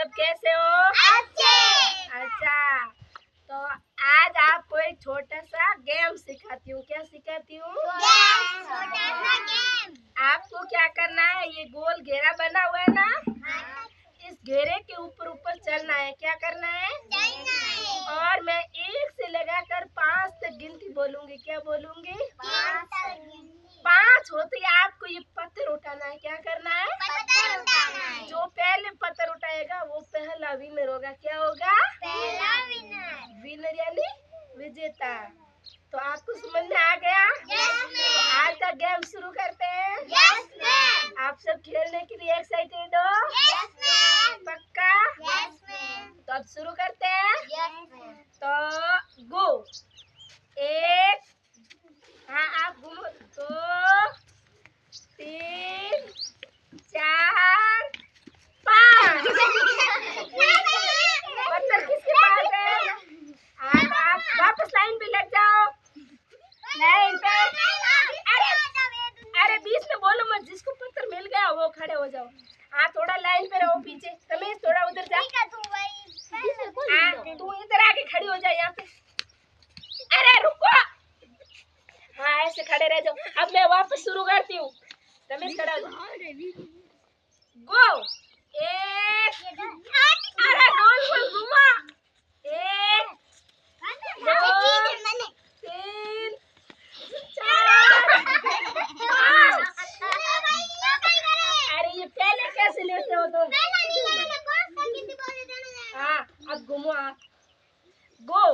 सब कैसे हो? अच्छे। अच्छा, तो आज आपको एक छोटा सा गेम सिखाती हूँ। क्या सिखाती हूँ? आपको क्या करना है, ये गोल घेरा बना हुआ है ना, इस घेरे के ऊपर ऊपर चलना है। क्या करना है? और मैं 1 से लगाकर 5 तक गिनती बोलूंगी। क्या बोलूंगी? 5 होते ही आपको ये पत्थर उठाना है। क्या करना है? पत्थर उठाना है। जो पहले पत्थर उठाएगा वो पहला विनर होगा। क्या होगा? पहला विनर। विनर यानी विजेता। तो आपको समझ में आ गया? तो आज का गेम शुरू करते हैं। आप सब खेलने के लिए एक्साइटेड हो? पक्का? तो अब शुरू करते हैं। तो गो। 1, हाँ आप घूमो। 2, 3, 4, 5। पत्थर किसके पास है? आप वापस लाइन पे लग जाओ। लाइन पे। अरे बीच में बोलो मत। जिसको पत्थर मिल गया वो खड़े हो जाओ। हाँ थोड़ा लाइन पे रहो पीछे। रमेश थोड़ा उधर जा। तू इधर आके खड़ी हो जा यहाँ पे। अरे रुको। हाँ ऐसे खड़े रह जाओ। अब मैं वापस शुरू करती हूँ। रमेश खड़ा हो जाओ। गो। 1, अरे गोल गोल घुमा। 1, 2, 3, 4, 5। अरे ये पहले कैसे लेते हो तुम? हाँ अब घूमो आप। गो।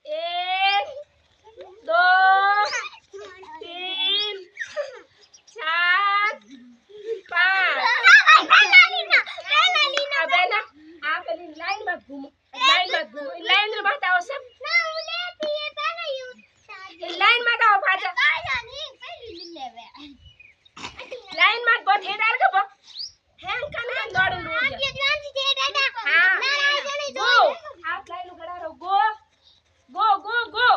1, 2, 3, 4, 5। अबे ना आप लाइन मत घूमो। लाइन में मत आओ सब। लाइन मत आओ भाजा। लाइन मत बहुत हे डाल के बहुत हैंग करने दौड़ लो। हाँ गो। आप लाइन में खड़ा रहो। गो गो गो गो।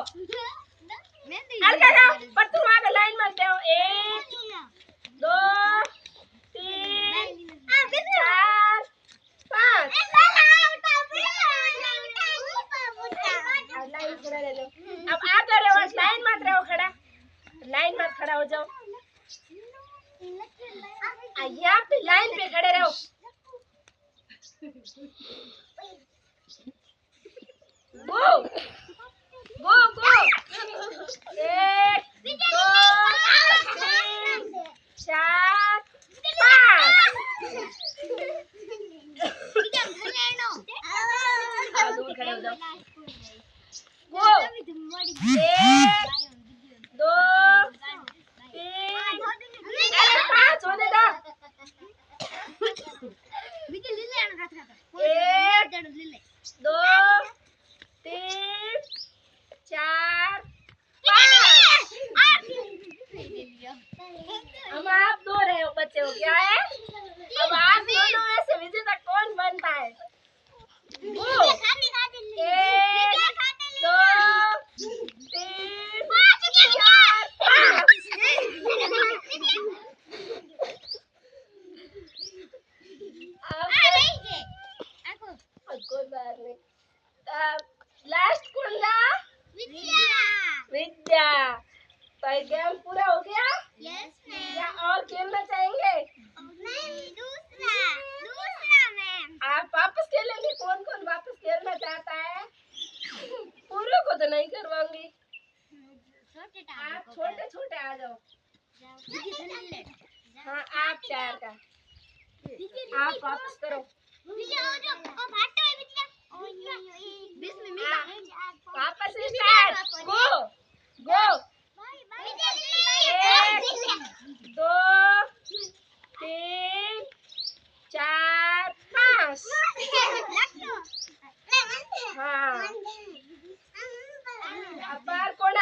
अलग पर तुम आगे लाइन मत आओ। 1, 2, 3, 4, 5। लाइन खड़ा रह जाओ। अब आगे रहो। लाइन मत रहो खड़ा। लाइन मत खड़ा हो जाओ। यहाँ पे लाइन पे खड़े रहो। गो गो गो। 1, 2, 3, 4, 5। दूर खड़े हो जाओ। गो। 1, 2, 3, अरे 5 होने दो। 1, 2, 3, 4, 5। अब आप 2 रहे हो बच्चे हो। क्या है? अब आप दोनों में से विजेता कौन बनता है? 1, 2, 3, 4, 5। कोई बात नहीं। लास्ट कौन था? विद्या। तो ये गेम पूरा हो गया? या और खेलना चाहेंगे? आप वापस खेलेंगे? कौन कौन वापस खेलना चाहता है? पूरे को तो नहीं करवाऊंगी। आप छोटे छोटे आ जाओ। हाँ आप 4 का। आप वापस करो। वापस स्टार्ट। गो गो। 1, 2, 3, 4, 5। हाँ अब बाहर कौन